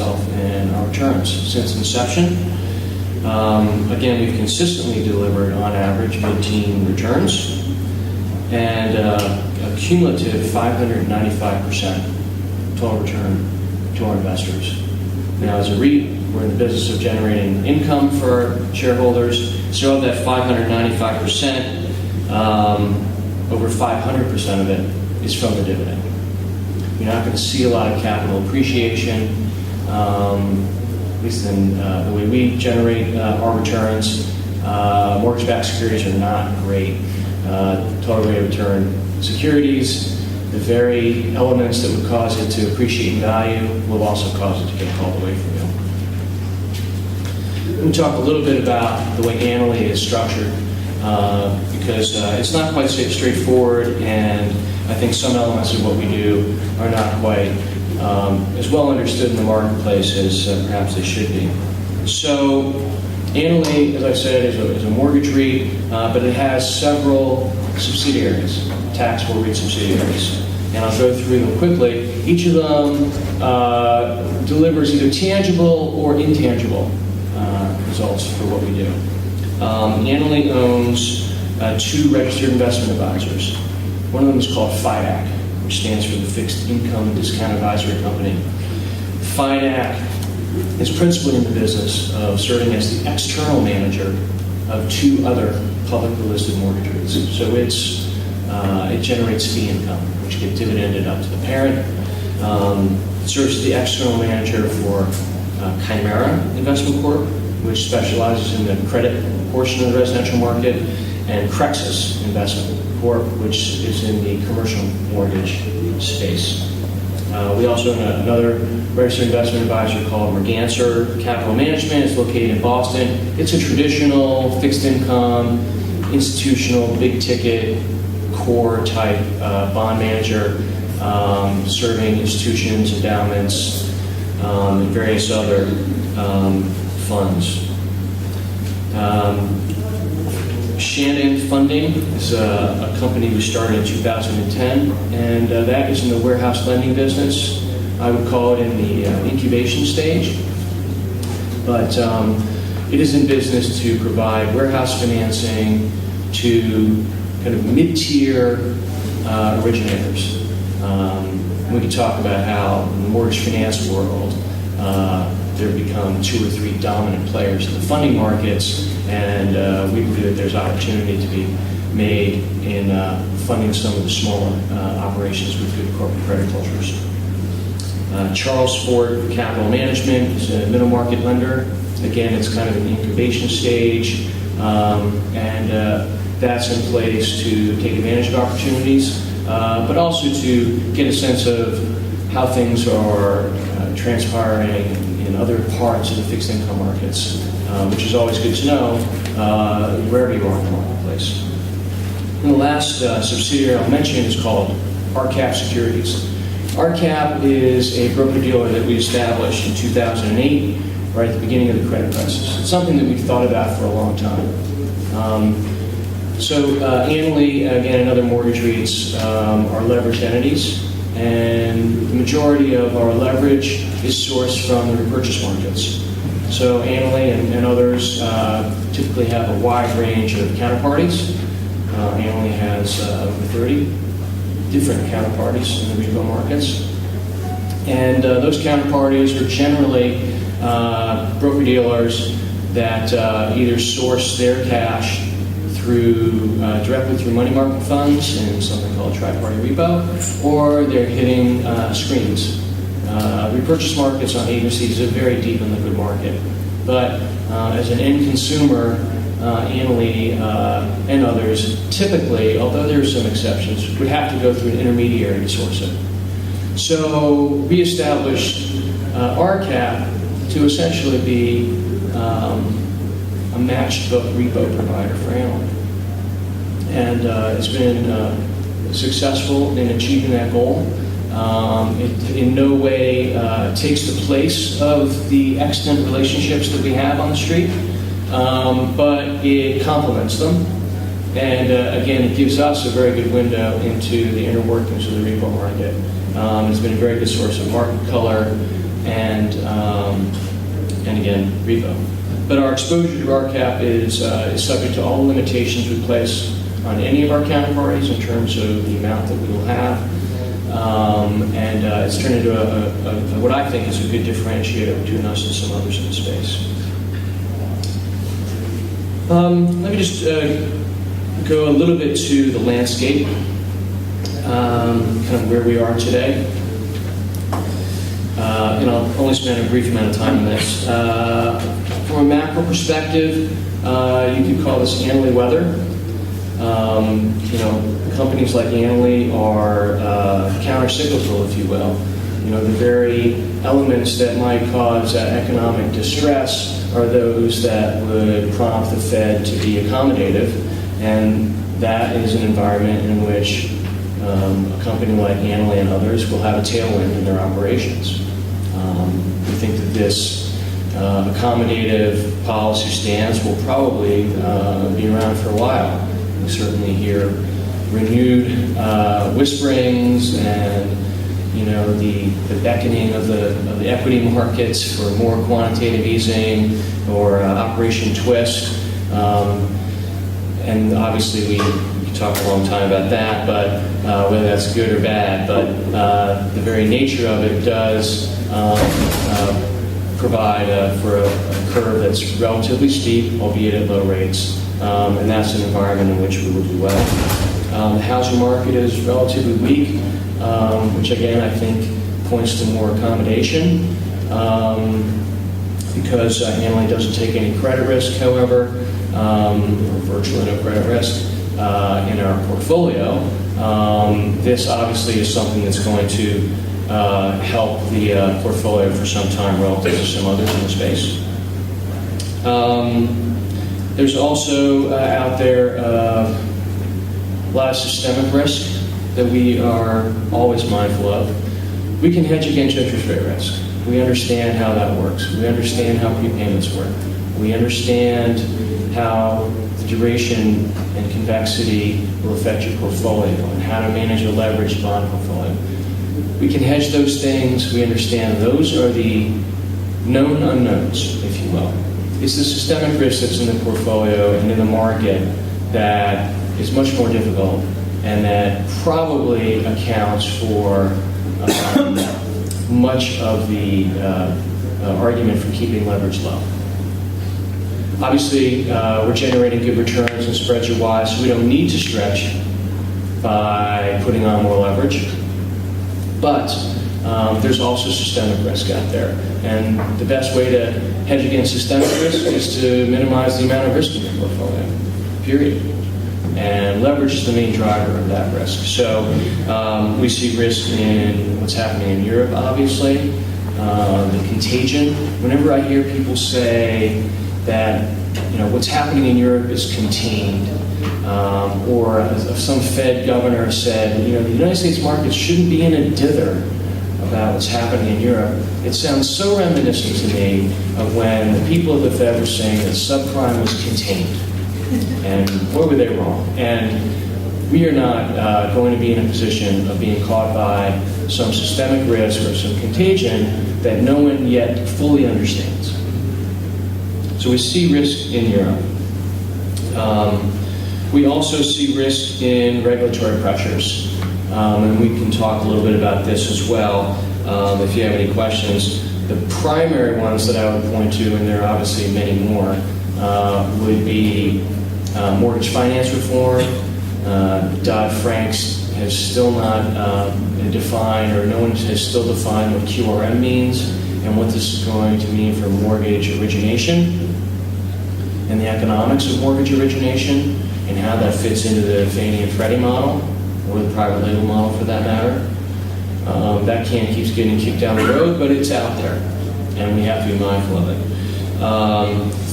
itself in our returns since inception. Again, we've consistently delivered on average mid-teen returns and a cumulative 595% total return to our investors. Now, as a REIT, we're in the business of generating income for our shareholders. So of that 595%, over 500% of it is from the dividend. You're not going to see a lot of capital appreciation, at least in the way we generate our returns. Mortgage-backed securities are not great total rate of return securities. The very elements that would cause it to appreciate in value will also cause it to get called away from you. Let me talk a little bit about the way annually is structured, because it's not quite straightforward, and I think some elements of what we do are not quite as well understood in the marketplace as perhaps they should be. So annually, as I said, is a mortgage REIT, but it has several subsidiaries, taxable REIT subsidiaries. And I'll go through them quickly. Each of them delivers either tangible or intangible results for what we do. Annaly owns 2 registered investment advisors. One of them is called FIDAC, which stands for the Fixed Income Discount Advisory Company. FIDAC is principally in the business of serving as the external manager of 2 other publicly listed mortgage REITs. So it generates fee income, which get dividended up to the parent. It serves as the external manager for Chimera Investment Corp., which specializes in the credit portion of the residential market, and Crexus Investment Corp., which is in the commercial mortgage space. We also own another registered investment advisor called Merganser Capital Management. It's located in Boston. It's a traditional fixed income, institutional, big ticket, core type bond manager, serving institutions, endowments, and various other funds. Shannon Funding is a company we started in 2010, and that is in the warehouse lending business. I would call it in the incubation stage, but it is in business to provide warehouse financing to kind of mid-tier originators. We can talk about how in the mortgage finance world there have become 2 or 3 dominant players in the funding markets, and we believe that there's opportunity to be made in funding some of the smaller operations with good corporate credit cultures. Charles Ford Capital Management is a middle market lender. Again, it's kind of an incubation stage, and that's in place to take advantage of opportunities, but also to get a sense of how things are transpiring in other parts of the fixed income markets, which is always good to know wherever you are in the marketplace. And the last subsidiary I'll mention is called RCAP Securities. RCAP is a broker-dealer that we established in 2008, right at the beginning of the credit crisis. It's something that we've thought about for a long time. Annaly, again, and other mortgage REITs are leveraged entities, and the majority of our leverage is sourced from the repurchase markets. So Annaly and others typically have a wide range of counterparties. Annaly has over 30 different counterparties in the repo markets. And those counterparties are generally broker-dealers that either source their cash directly through money market funds in something called tri-party repo, or they're hitting screens. Repurchase markets on agencies are very deep in the liquid market, but as an end consumer, Annaly and others typically, although there are some exceptions, would have to go through an intermediary to source it. So we established RCAP to essentially be a matched book repo provider for Annaly. And it's been successful in achieving that goal. It in no way takes the place of the extant relationships that we have on the street, but it complements them. And again, it gives us a very good window into the inner workings of the repo market. It's been a very good source of market color, and again, repo. But our exposure to RCAP is subject to all the limitations we place on any of our counterparties in terms of the amount that we will have. It's turned into what I think is a good differentiator between us and some others in the space. Let me just go a little bit to the landscape, kind of where we are today. And I'll only spend a brief amount of time on this. From a macro perspective, you could call this Annaly weather. Companies like Annaly are counter-cyclical, if you will. The very elements that might cause economic distress are those that would prompt the Fed to be accommodative, and that is an environment in which a company like Annaly and others will have a tailwind in their operations. We think that this accommodative policy stance will probably be around for a while. We certainly hear renewed whisperings and the beckoning of the equity markets for more quantitative easing or Operation Twist. And obviously we could talk a long time about that, but whether that's good or bad. But the very nature of it does provide for a curve that's relatively steep, albeit at low rates. And that's an environment in which we will do well. The housing market is relatively weak, which again I think points to more accommodation because Annaly doesn't take any credit risk, however, or virtually no credit risk in our portfolio. This obviously is something that's going to help the portfolio for some time relative to some others in the space. There's also out there a lot of systemic risk that we are always mindful of. We can hedge against interest rate risk. We understand how that works. We understand how prepayments work. We understand how the duration and convexity will affect your portfolio and how to manage a leveraged bond portfolio. We can hedge those things. We understand those are the known unknowns, if you will. It's the systemic risk that's in the portfolio and in the market that is much more difficult and that probably accounts for much of the argument for keeping leverage low. Obviously, we're generating good returns and spreads are wide, so we don't need to stretch by putting on more leverage. But there's also systemic risk out there. And the best way to hedge against systemic risk is to minimize the amount of risk in your portfolio, period. And leverage is the main driver of that risk. So we see risk in what's happening in Europe, obviously. The contagion. Whenever I hear people say that what's happening in Europe is contained, or some Fed governor said, the United States markets shouldn't be in a dither about what's happening in Europe, it sounds so reminiscent to me of when the people of the Fed were saying that subprime was contained. And boy, were they wrong. And we are not going to be in a position of being caught by some systemic risk or some contagion that no one yet fully understands. So we see risk in Europe. We also see risk in regulatory pressures. And we can talk a little bit about this as well if you have any questions. The primary ones that I would point to, and there are obviously many more, would be mortgage finance reform. Dodd-Frank has still not defined, or no one has still defined what QRM means and what this is going to mean for mortgage origination and the economics of mortgage origination and how that fits into the Fannie and Freddie model, or the private label model for that matter. That can keeps getting kicked down the road, but it's out there, and we have to be mindful of it.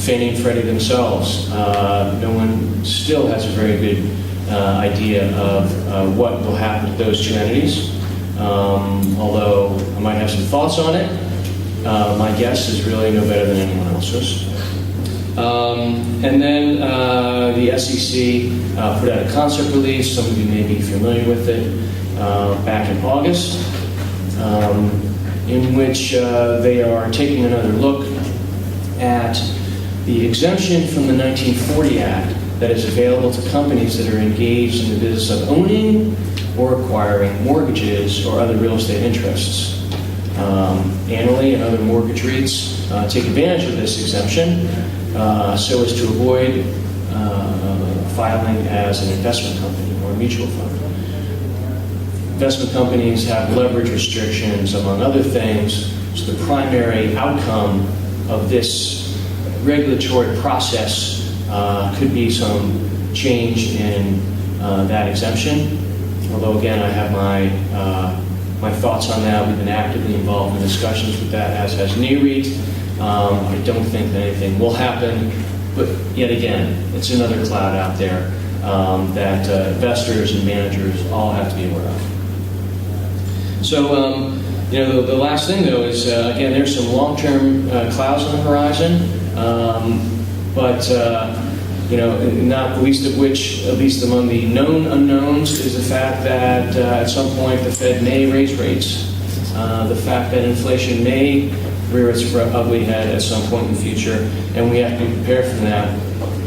Fannie and Freddie themselves, no one still has a very good idea of what will happen to those two entities, although I might have some thoughts on it. My guess is really no better than anyone else's. And then the SEC put out a concept release. Some of you may be familiar with it back in August. in which they are taking another look at the exemption from the 1940 Act that is available to companies that are engaged in the business of owning or acquiring mortgages or other real estate interests. Annaly and other mortgage REITs take advantage of this exemption so as to avoid filing as an investment company or a mutual fund. Investment companies have leverage restrictions, among other things, so the primary outcome of this regulatory process could be some change in that exemption. Although, again, I have my thoughts on that. We've been actively involved in discussions with that, as has NAREIT. I don't think that anything will happen, but yet again, it's another cloud out there that investors and managers all have to be aware of. So, the last thing, though, is, again, there's some long-term clouds on the horizon, but not the least of which, at least among the known unknowns, is the fact that at some point the Fed may raise rates. The fact that inflation may rear its ugly head at some point in the future, and we have to be prepared for that.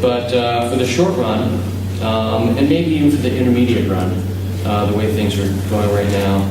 But for the short run, and maybe even for the intermediate run, the way things are going right now,